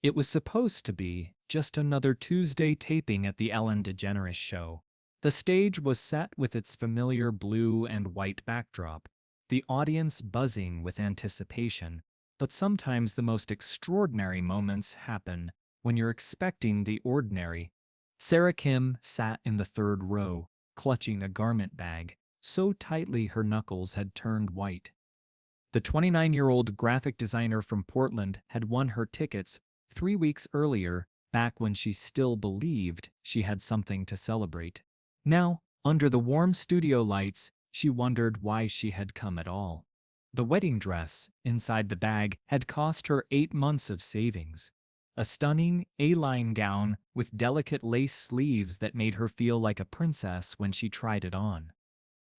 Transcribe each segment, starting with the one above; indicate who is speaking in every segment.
Speaker 1: It was supposed to be just another Tuesday taping at the Ellen DeGeneres Show. The stage was set with its familiar blue and white backdrop, the audience buzzing with anticipation. But sometimes the most extraordinary moments happen when you're expecting the ordinary. Sarah Kim sat in the third row, clutching a garment bag, so tightly her knuckles had turned white. The 29-year-old graphic designer from Portland had won her tickets 3 weeks earlier, back when she still believed she had something to celebrate. Now, under the warm studio lights, she wondered why she had come at all. The wedding dress inside the bag had cost her 8 months of savings. A stunning A-line gown with delicate lace sleeves that made her feel like a princess when she tried it on.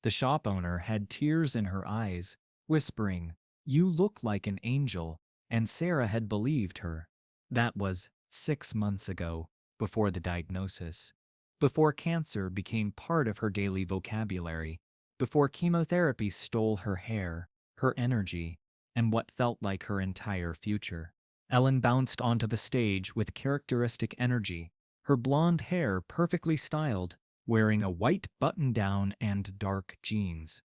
Speaker 1: The shop owner had tears in her eyes, whispering, "You look like an angel," and Sarah had believed her. That was 6 months ago, before the diagnosis, before cancer became part of her daily vocabulary, before chemotherapy stole her hair, her energy, and what felt like her entire future. Ellen bounced onto the stage with characteristic energy, her blonde hair perfectly styled, wearing a white button-down and dark jeans.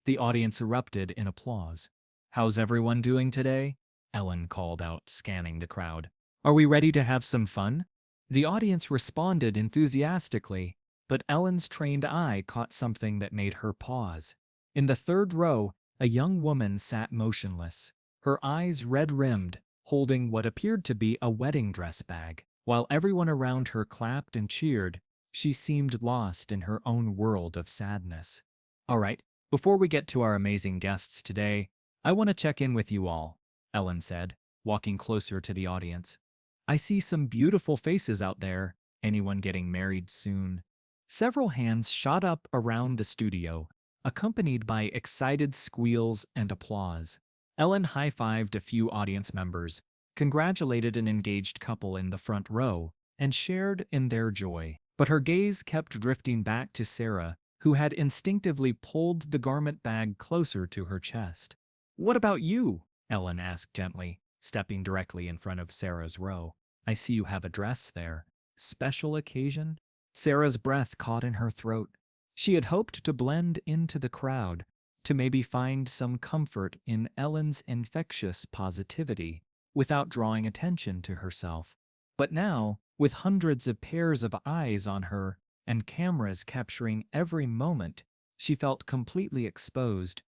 Speaker 1: The audience erupted in applause. "How's everyone doing today?" Ellen called out, scanning the crowd. "Are we ready to have some fun?" The audience responded enthusiastically, but Ellen's trained eye caught something that made her pause. In the third row, a young woman sat motionless, her eyes red-rimmed, holding what appeared to be a wedding dress bag. While everyone around her clapped and cheered, she seemed lost in her own world of sadness. "All right, before we get to our amazing guests today, I want to check in with you all," Ellen said, walking closer to the audience. "I see some beautiful faces out there. Anyone getting married soon?" Several hands shot up around the studio, accompanied by excited squeals and applause. Ellen high-fived a few audience members, congratulated an engaged couple in the front row, and shared in their joy. But her gaze kept drifting back to Sarah, who had instinctively pulled the garment bag closer to her chest. "What about you?" Ellen asked gently, stepping directly in front of Sarah's row. "I see you have a dress there. Special occasion?" Sarah's breath caught in her throat. She had hoped to blend into the crowd, to maybe find some comfort in Ellen's infectious positivity, without drawing attention to herself. But now, with hundreds of pairs of eyes on her and cameras capturing every moment, she felt completely exposed.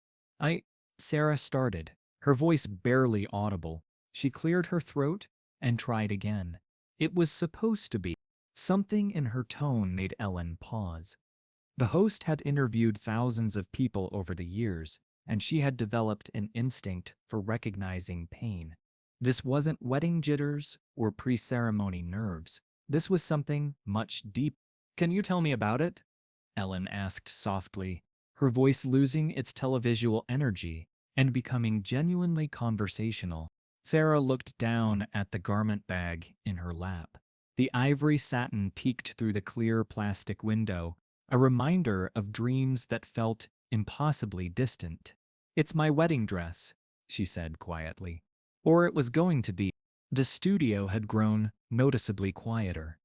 Speaker 1: Sarah started, her voice barely audible. She cleared her throat and tried again. It was supposed to be. Something in her tone made Ellen pause. The host had interviewed thousands of people over the years, and she had developed an instinct for recognizing pain. This wasn't wedding jitters or pre-ceremony nerves. This was something much deeper. "Can you tell me about it?" Ellen asked softly, her voice losing its televisual energy and becoming genuinely conversational. Sarah looked down at the garment bag in her lap. The ivory satin peeked through the clear plastic window, a reminder of dreams that felt impossibly distant. "It's my wedding dress," she said quietly. Or it was going to be. The studio had grown noticeably quieter.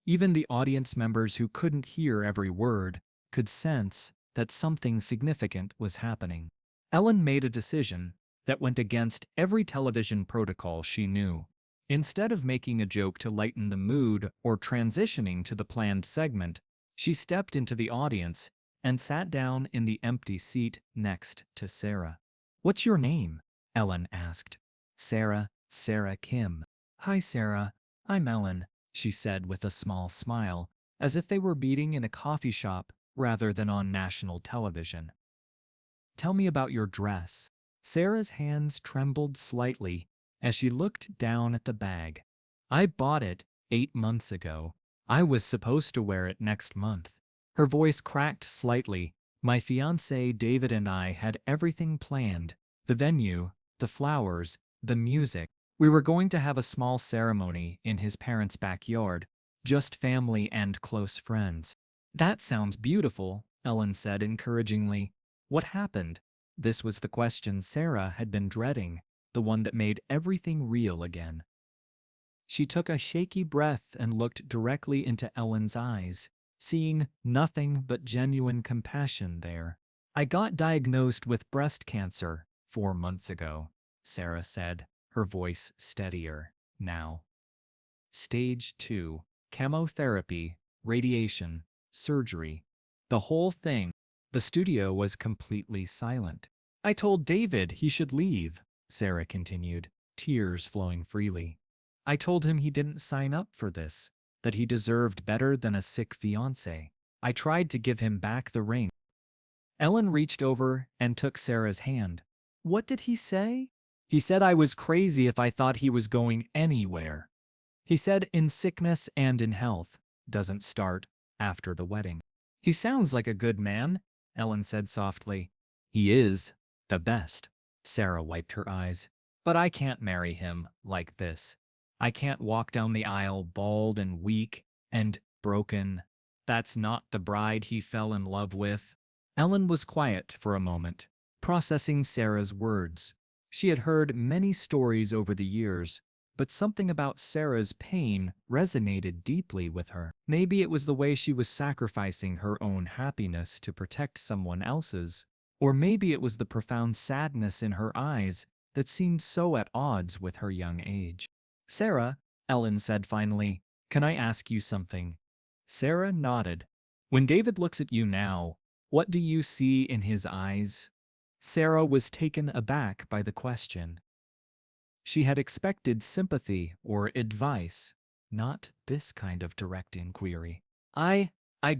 Speaker 1: Even the audience members who couldn't hear every word could sense that something significant was happening. Ellen made a decision that went against every television protocol she knew. Instead of making a joke to lighten the mood or transitioning to the planned segment, she stepped into the audience and sat down in the empty seat next to Sarah. "What's your name?" Ellen asked. Sarah Kim." "Hi, Sarah. I'm Ellen," she said with a small smile, as if they were meeting in a coffee shop rather than on national television. "Tell me about your dress." Sarah's hands trembled slightly as she looked down at the bag. "I bought it 8 months ago. I was supposed to wear it next month." Her voice cracked slightly. "My fiancé David and I had everything planned. The venue, the flowers, the music. We were going to have a small ceremony in his parents' backyard, just family and close friends." "That sounds beautiful," Ellen said encouragingly. "What happened?" This was the question Sarah had been dreading, the one that made everything real again. She took a shaky breath and looked directly into Ellen's eyes, seeing nothing but genuine compassion there. I got diagnosed with breast cancer 4 months ago, Sarah said, her voice steadier now. Stage 2, chemotherapy, radiation, surgery. The whole thing. The studio was completely silent. I told David he should leave, Sarah continued, tears flowing freely. I told him he didn't sign up for this, that he deserved better than a sick fiancé. I tried to give him back the ring. Ellen reached over and took Sarah's hand. What did he say? He said I was crazy if I thought he was going anywhere. He said in sickness and in health doesn't start after the wedding. He sounds like a good man, Ellen said softly. He is the best. Sarah wiped her eyes. But I can't marry him like this. I can't walk down the aisle bald and weak and broken. That's not the bride he fell in love with. Ellen was quiet for a moment, processing Sarah's words. She had heard many stories over the years, but something about Sarah's pain resonated deeply with her. Maybe it was the way she was sacrificing her own happiness to protect someone else's, or maybe it was the profound sadness in her eyes that seemed so at odds with her young age. Sarah, Ellen said finally, can I ask you something? Sarah nodded. When David looks at you now, what do you see in his eyes? Sarah was taken aback by the question. She had expected sympathy or advice, not this kind of direct inquiry. I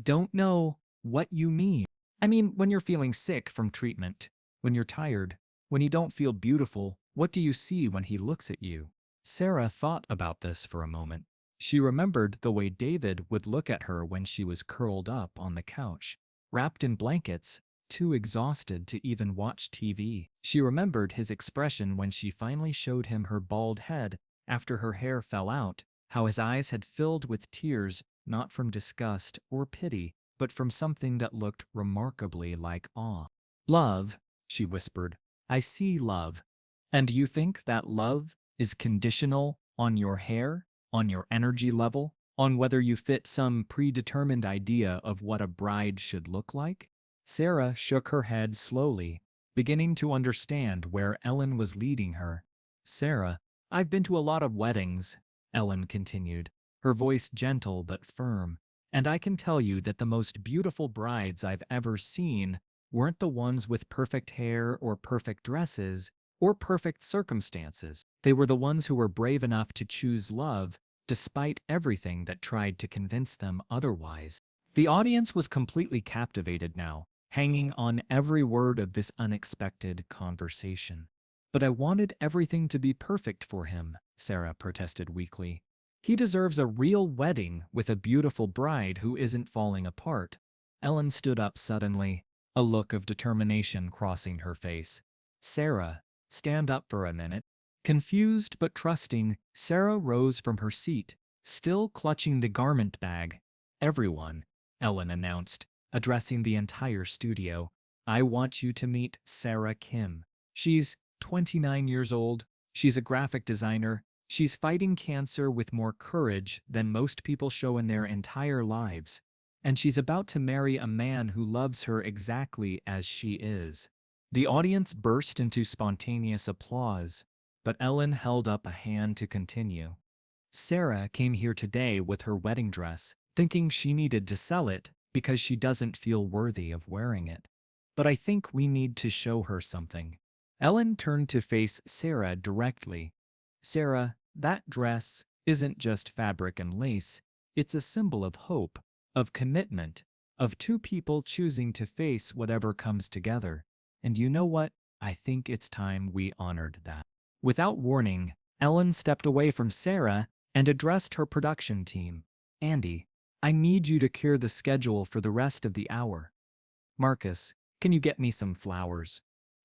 Speaker 1: don't know what you mean. I mean, when you're feeling sick from treatment, when you're tired, when you don't feel beautiful, what do you see when he looks at you? Sarah thought about this for a moment. She remembered the way David would look at her when she was curled up on the couch, wrapped in blankets, too exhausted to even watch TV. She remembered his expression when she finally showed him her bald head after her hair fell out, how his eyes had filled with tears, not from disgust or pity, but from something that looked remarkably like awe. Love, she whispered. I see love. And you think that love is conditional on your hair, on your energy level, on whether you fit some predetermined idea of what a bride should look like? Sarah shook her head slowly, beginning to understand where Ellen was leading her. Sarah, I've been to a lot of weddings, Ellen continued, her voice gentle but firm, and I can tell you that the most beautiful brides I've ever seen weren't the ones with perfect hair or perfect dresses or perfect circumstances. They were the ones who were brave enough to choose love despite everything that tried to convince them otherwise. The audience was completely captivated now, hanging on every word of this unexpected conversation. But I wanted everything to be perfect for him, Sarah protested weakly. He deserves a real wedding with a beautiful bride who isn't falling apart. Ellen stood up suddenly, a look of determination crossing her face. Sarah, stand up for a minute. Confused but trusting, Sarah rose from her seat, still clutching the garment bag. Everyone, Ellen announced, addressing the entire studio, I want you to meet Sarah Kim. She's 29 years old. She's a graphic designer. She's fighting cancer with more courage than most people show in their entire lives. And she's about to marry a man who loves her exactly as she is. The audience burst into spontaneous applause, but Ellen held up a hand to continue. Sarah came here today with her wedding dress, thinking she needed to sell it because she doesn't feel worthy of wearing it. But I think we need to show her something. Ellen turned to face Sarah directly. Sarah, that dress isn't just fabric and lace. It's a symbol of hope, of commitment, of two people choosing to face whatever comes together. And you know what? I think it's time we honored that. Without warning, Ellen stepped away from Sarah and addressed her production team. Andy, I need you to clear the schedule for the rest of the hour. Marcus, can you get me some flowers?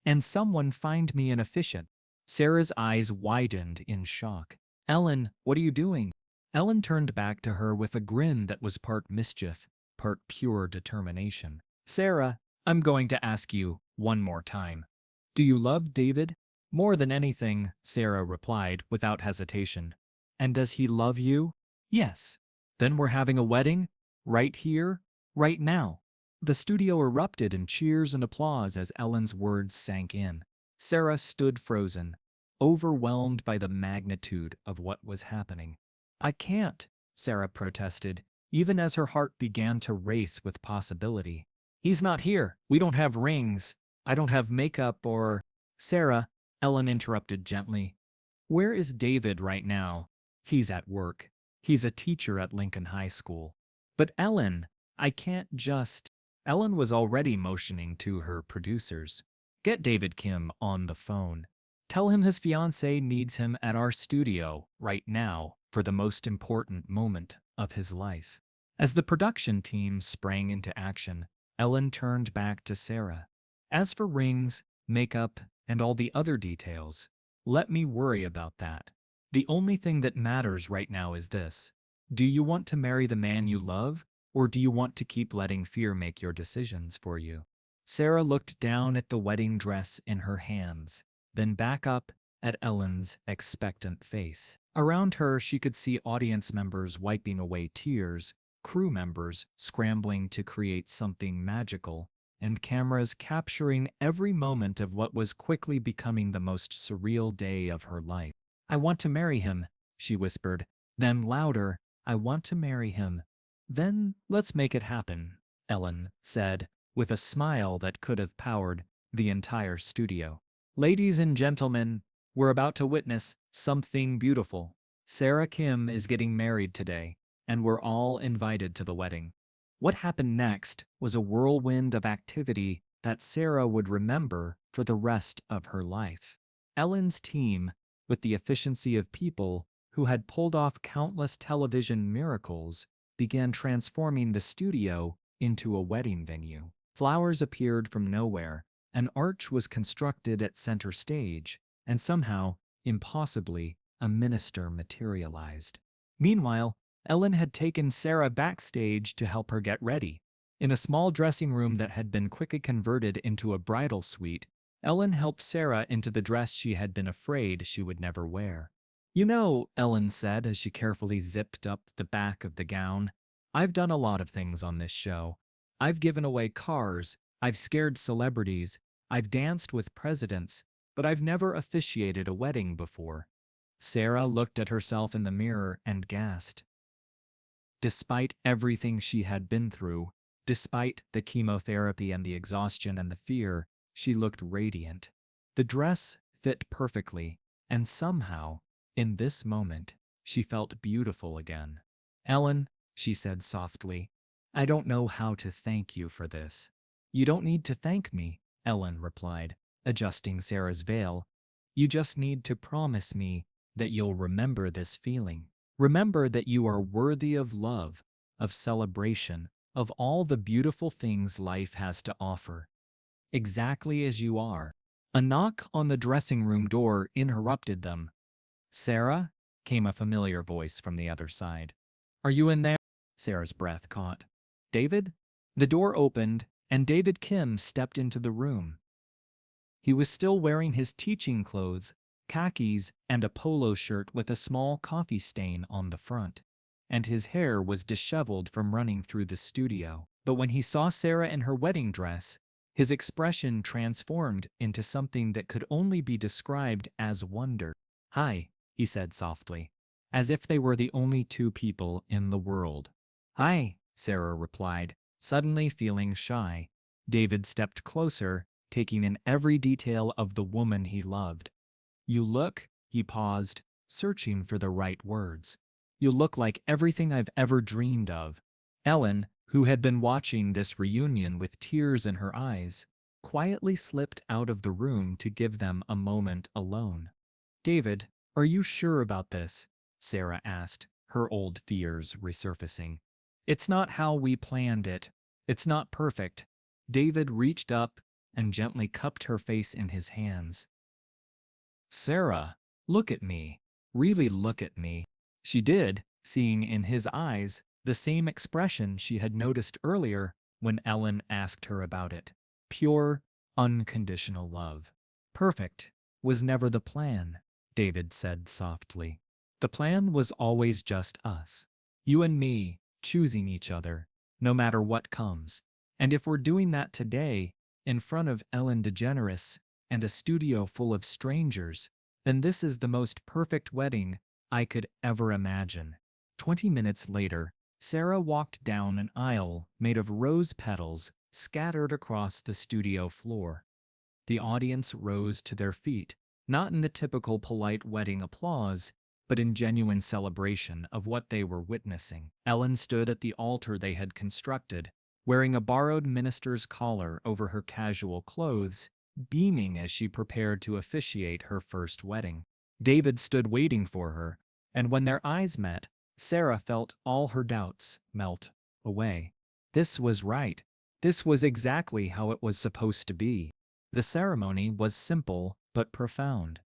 Speaker 1: And someone find me an officiant. Sarah's eyes widened in shock. Ellen, what are you doing? Ellen turned back to her with a grin that was part mischief, part pure determination. Sarah, I'm going to ask you one more time. Do you love David? More than anything, Sarah replied without hesitation. And does he love you? Yes. Then we're having a wedding? Right here? Right now? The studio erupted in cheers and applause as Ellen's words sank in. Sarah stood frozen, overwhelmed by the magnitude of what was happening. I can't, Sarah protested, even as her heart began to race with possibility. He's not here. We don't have rings. I don't have makeup or… Sarah, Ellen interrupted gently. Where is David right now? He's at work. He's a teacher at Lincoln High School. But Ellen, I can't just… Ellen was already motioning to her producers. Get David Kim on the phone. Tell him his fiancée needs him at our studio right now for the most important moment of his life. As the production team sprang into action, Ellen turned back to Sarah. As for rings, makeup, and all the other details, let me worry about that. The only thing that matters right now is this. Do you want to marry the man you love, or do you want to keep letting fear make your decisions for you? Sarah looked down at the wedding dress in her hands, then back up at Ellen's expectant face. Around her, she could see audience members wiping away tears, crew members scrambling to create something magical, and cameras capturing every moment of what was quickly becoming the most surreal day of her life. I want to marry him, she whispered. Then louder, I want to marry him. Then let's make it happen, Ellen said, with a smile that could have powered the entire studio. Ladies and gentlemen, we're about to witness something beautiful. Sarah Kim is getting married today, and we're all invited to the wedding. What happened next was a whirlwind of activity that Sarah would remember for the rest of her life. Ellen's team, with the efficiency of people who had pulled off countless television miracles, began transforming the studio into a wedding venue. Flowers appeared from nowhere, an arch was constructed at center stage, and somehow, impossibly, a minister materialized. Meanwhile, Ellen had taken Sarah backstage to help her get ready. In a small dressing room that had been quickly converted into a bridal suite, Ellen helped Sarah into the dress she had been afraid she would never wear. You know, Ellen said as she carefully zipped up the back of the gown, I've done a lot of things on this show. I've given away cars, I've scared celebrities, I've danced with presidents, but I've never officiated a wedding before. Sarah looked at herself in the mirror and gasped. Despite everything she had been through, despite the chemotherapy and the exhaustion and the fear, she looked radiant. The dress fit perfectly, and somehow, in this moment, she felt beautiful again. Ellen, she said softly, I don't know how to thank you for this. You don't need to thank me, Ellen replied, adjusting Sarah's veil. You just need to promise me that you'll remember this feeling. Remember that you are worthy of love, of celebration, of all the beautiful things life has to offer. Exactly as you are. A knock on the dressing room door interrupted them. Sarah? Came a familiar voice from the other side. Are you in there? Sarah's breath caught. David? The door opened, and David Kim stepped into the room. He was still wearing his teaching clothes, khakis, and a polo shirt with a small coffee stain on the front, and his hair was disheveled from running through the studio. But when he saw Sarah in her wedding dress, his expression transformed into something that could only be described as wonder. Hi, he said softly, as if they were the only two people in the world. Hi, Sarah replied, suddenly feeling shy. David stepped closer, taking in every detail of the woman he loved. You look, he paused, searching for the right words. You look like everything I've ever dreamed of. Ellen, who had been watching this reunion with tears in her eyes, quietly slipped out of the room to give them a moment alone. David, are you sure about this? Sarah asked, her old fears resurfacing. It's not how we planned it. It's not perfect. David reached up and gently cupped her face in his hands. Sarah, look at me. Really look at me. She did, seeing in his eyes the same expression she had noticed earlier when Ellen asked her about it. Pure, unconditional love. Perfect was never the plan, David said softly. The plan was always just us. You and me, choosing each other, no matter what comes. And if we're doing that today, in front of Ellen DeGeneres and a studio full of strangers, then this is the most perfect wedding I could ever imagine. 20 minutes later, Sarah walked down an aisle made of rose petals scattered across the studio floor. The audience rose to their feet, not in the typical polite wedding applause, but in genuine celebration of what they were witnessing. Ellen stood at the altar they had constructed, wearing a borrowed minister's collar over her casual clothes, beaming as she prepared to officiate her first wedding. David stood waiting for her, and when their eyes met, Sarah felt all her doubts melt away. This was right. This was exactly how it was supposed to be. The ceremony was simple but profound.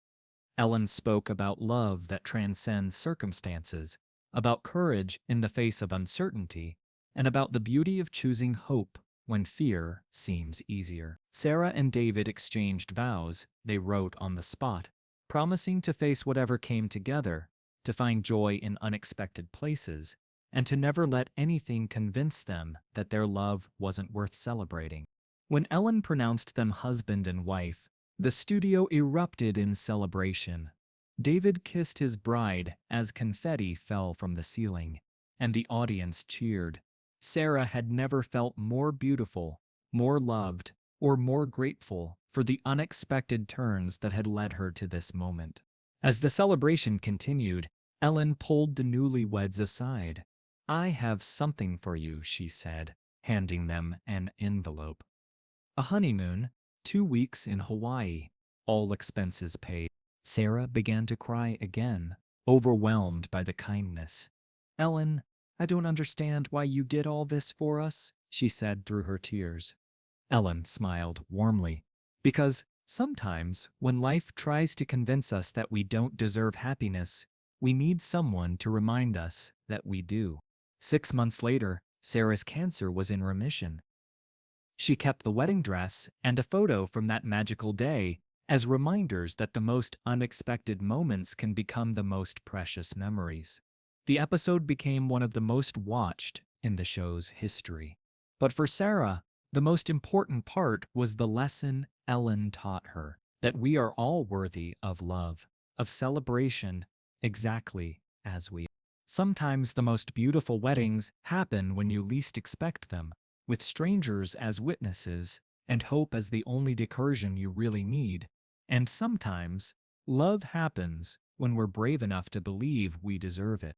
Speaker 1: Ellen spoke about love that transcends circumstances, about courage in the face of uncertainty, and about the beauty of choosing hope when fear seems easier. Sarah and David exchanged vows they wrote on the spot, promising to face whatever came together, to find joy in unexpected places, and to never let anything convince them that their love wasn't worth celebrating. When Ellen pronounced them husband and wife, the studio erupted in celebration. David kissed his bride as confetti fell from the ceiling, and the audience cheered. Sarah had never felt more beautiful, more loved, or more grateful for the unexpected turns that had led her to this moment. As the celebration continued, Ellen pulled the newlyweds aside. "I have something for you," she said, handing them an envelope. A honeymoon, 2 weeks in Hawaii, all expenses paid. Sarah began to cry again, overwhelmed by the kindness. "Ellen, I don't understand why you did all this for us," she said through her tears. Ellen smiled warmly, because sometimes when life tries to convince us that we don't deserve happiness, we need someone to remind us that we do. 6 months later, Sarah's cancer was in remission. She kept the wedding dress and a photo from that magical day as reminders that the most unexpected moments can become the most precious memories. The episode became one of the most watched in the show's history. But for Sarah, the most important part was the lesson Ellen taught her, that we are all worthy of love, of celebration, exactly as we are. Sometimes the most beautiful weddings happen when you least expect them, with strangers as witnesses and hope as the only diversion you really need. And sometimes, love happens when we're brave enough to believe we deserve it.